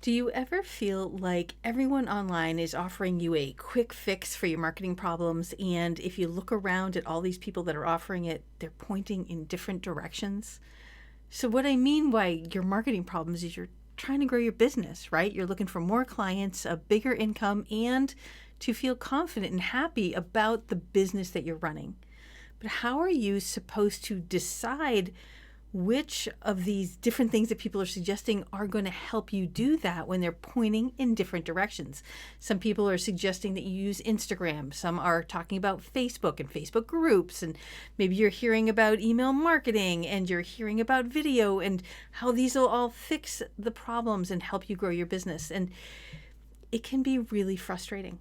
Do you ever feel like everyone online is offering you a quick fix for your marketing problems? And if you look around at all these people that are offering it, they're pointing in different directions. So, what I mean by your marketing problems is you're trying to grow your business, right? You're looking for more clients, a bigger income, and to feel confident and happy about the business that you're running. But how are you supposed to decide which of these different things that people are suggesting are going to help you do that when they're pointing in different directions? Some people are suggesting that you use Instagram. Some are talking about Facebook and Facebook groups. And maybe you're hearing about email marketing and you're hearing about video and how these will all fix the problems and help you grow your business. And it can be really frustrating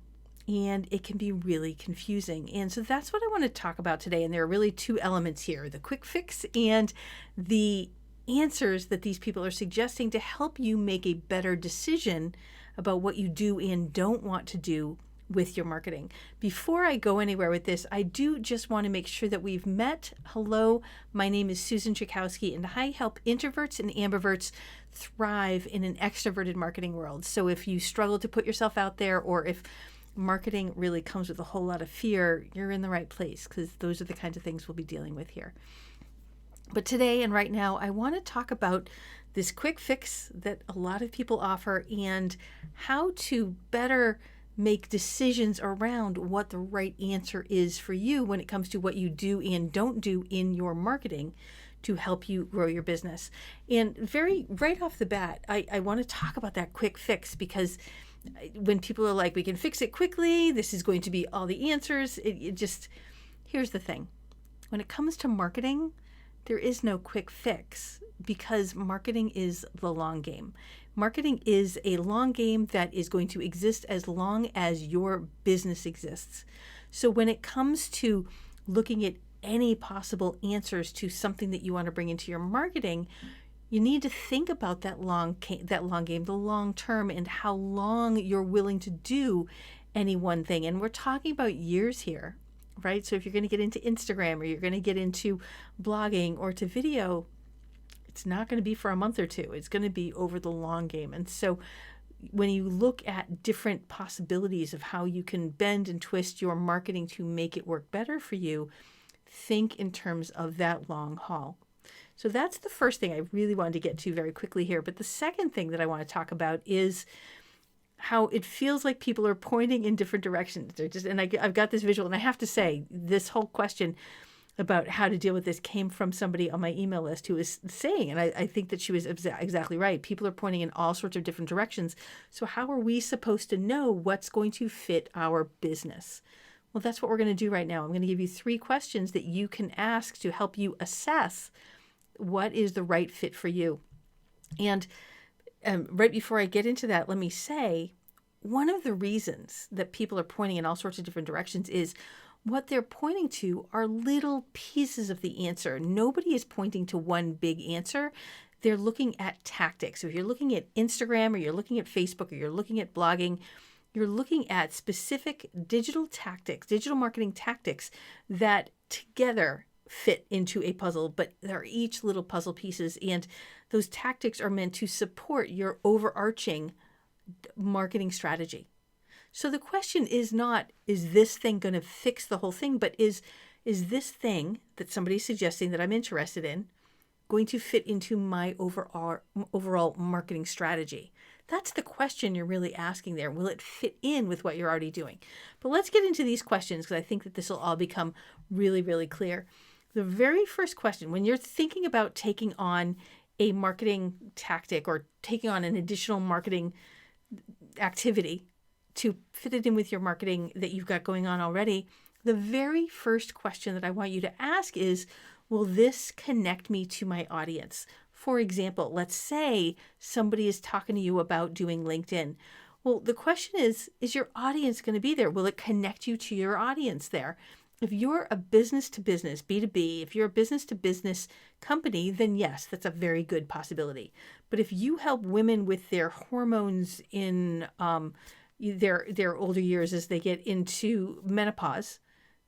and it can be really confusing. And so that's what I want to talk about today. And there are really two elements here: the quick fix and the answers that these people are suggesting to help you make a better decision about what you do and don't want to do with your marketing. Before I go anywhere with this, I do just want to make sure that we've met. Hello, my name is Susan Chakowski, and I help introverts and ambiverts thrive in an extroverted marketing world. So if you struggle to put yourself out there, or if marketing really comes with a whole lot of fear, you're in the right place, because those are the kinds of things we'll be dealing with here. But today and right now, I want to talk about this quick fix that a lot of people offer and how to better make decisions around what the right answer is for you when it comes to what you do and don't do in your marketing to help you grow your business. And right off the bat, I want to talk about that quick fix, because when people are like, we can fix it quickly, this is going to be all the answers, here's the thing. When it comes to marketing, there is no quick fix, because marketing is the long game. Marketing is a long game that is going to exist as long as your business exists. So when it comes to looking at any possible answers to something that you want to bring into your marketing, you need to think about that long game, the long term, and how long you're willing to do any one thing. And we're talking about years here, right? So if you're going to get into Instagram, or you're going to get into blogging or to video, it's not going to be for a month or two. It's going to be over the long game. And so when you look at different possibilities of how you can bend and twist your marketing to make it work better for you, think in terms of that long haul. So that's the first thing I really wanted to get to very quickly here. But the second thing that I want to talk about is how it feels like people are pointing in different directions. I've got this visual, and I have to say, this whole question about how to deal with this came from somebody on my email list who was saying, and I think that she was exactly right, people are pointing in all sorts of different directions. So how are we supposed to know what's going to fit our business? Well, that's what we're going to do right now. I'm going to give you 3 questions that you can ask to help you assess what is the right fit for you. And right before I get into that, let me say, one of the reasons that people are pointing in all sorts of different directions is what they're pointing to are little pieces of the answer. Nobody is pointing to one big answer. They're looking at tactics. So if you're looking at Instagram, or you're looking at Facebook, or you're looking at blogging, you're looking at specific digital marketing tactics that together fit into a puzzle, but they're each little puzzle pieces. And those tactics are meant to support your overarching marketing strategy. So the question is not, is this thing going to fix the whole thing, but is this thing that somebody's suggesting that I'm interested in going to fit into my overall marketing strategy? That's the question you're really asking there. Will it fit in with what you're already doing? But let's get into these questions, because I think that this will all become really, really clear. The very first question, when you're thinking about taking on a marketing tactic or taking on an additional marketing activity to fit it in with your marketing that you've got going on already, the very first question that I want you to ask is, will this connect me to my audience? For example, let's say somebody is talking to you about doing LinkedIn. Well, the question is your audience going to be there? Will it connect you to your audience there? If you're a business-to-business, B2B, if you're a business-to-business company, then yes, that's a very good possibility. But if you help women with their hormones in their older years as they get into menopause,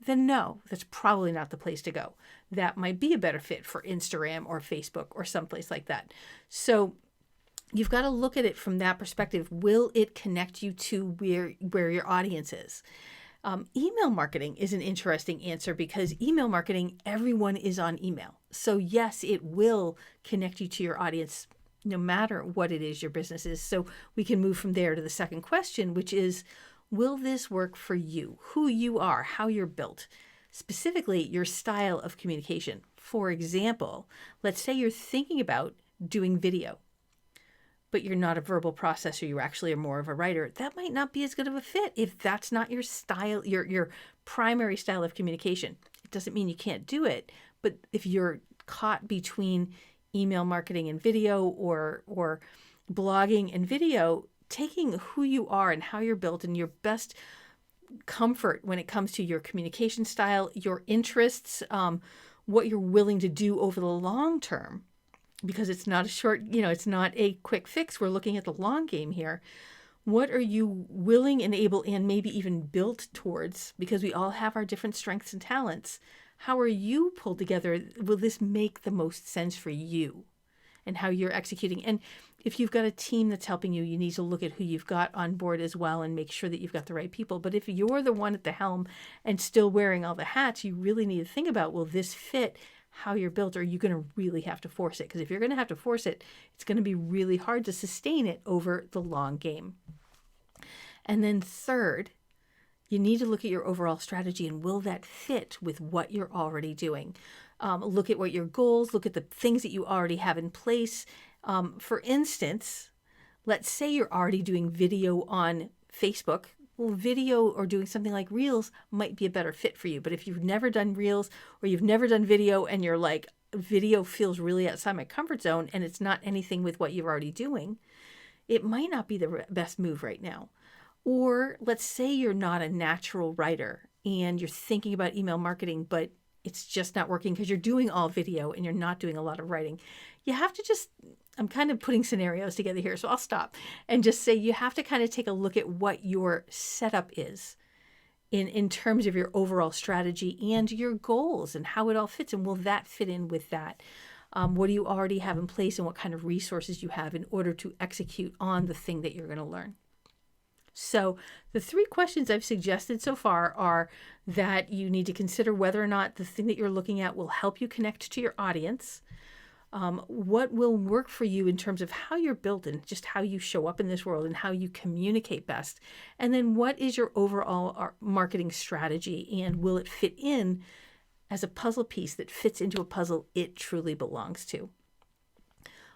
then no, that's probably not the place to go. That might be a better fit for Instagram or Facebook or someplace like that. So you've got to look at it from that perspective. Will it connect you to where your audience is? Email marketing is an interesting answer because email marketing, everyone is on email. So yes, it will connect you to your audience no matter what it is your business is. So we can move from there to the second question, which is, will this work for you? Who you are, how you're built, specifically your style of communication. For example, let's say you're thinking about doing video, but you're not a verbal processor, you actually are more of a writer. That might not be as good of a fit if that's not your style, your primary style of communication. It doesn't mean you can't do it, but if you're caught between email marketing and video or blogging and video, taking who you are and how you're built and your best comfort when it comes to your communication style, your interests, what you're willing to do over the long term, because it's not a short, it's not a quick fix. We're looking at the long game here. What are you willing and able and maybe even built towards? Because we all have our different strengths and talents. How are you pulled together? Will this make the most sense for you and how you're executing? And if you've got a team that's helping you, you need to look at who you've got on board as well and make sure that you've got the right people. But if you're the one at the helm and still wearing all the hats, you really need to think about, will this fit how you're built? Or are you going to really have to force it? Because if you're going to have to force it, it's going to be really hard to sustain it over the long game. And then third, you need to look at your overall strategy and will that fit with what you're already doing? Look at what your goals, look at the things that you already have in place. For instance, let's say you're already doing video on Facebook. Well, video or doing something like Reels might be a better fit for you. But if you've never done Reels or you've never done video and you're like, video feels really outside my comfort zone and it's not anything with what you're already doing, it might not be the best move right now. Or let's say you're not a natural writer and you're thinking about email marketing, but it's just not working because you're doing all video and you're not doing a lot of writing. You have to I'm kind of putting scenarios together here, so I'll stop and just say you have to kind of take a look at what your setup is in terms of your overall strategy and your goals and how it all fits. And will that fit in with that? What do you already have in place and what kind of resources you have in order to execute on the thing that you're going to learn? So the 3 questions I've suggested so far are that you need to consider whether or not the thing that you're looking at will help you connect to your audience. What will work for you in terms of how you're built and just how you show up in this world and how you communicate best. And then what is your overall marketing strategy and will it fit in as a puzzle piece that fits into a puzzle it truly belongs to?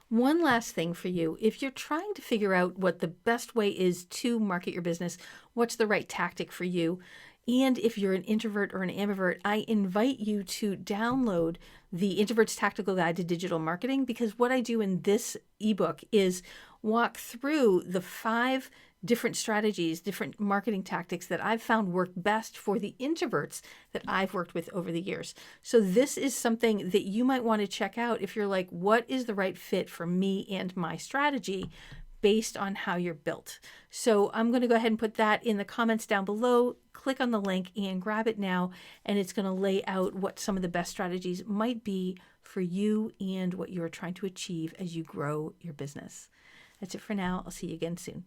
One last thing for you, if you're trying to figure out what the best way is to market your business, what's the right tactic for you, and if you're an introvert or an ambivert, I invite you to download the Introverts Tactical Guide to Digital Marketing, because what I do in this ebook is walk through the 5 different strategies, different marketing tactics that I've found work best for the introverts that I've worked with over the years. So this is something that you might want to check out if you're like, what is the right fit for me and my strategy based on how you're built? So I'm going to go ahead and put that in the comments down below. Click on the link and grab it now, and it's going to lay out what some of the best strategies might be for you and what you're trying to achieve as you grow your business. That's it for now. I'll see you again soon.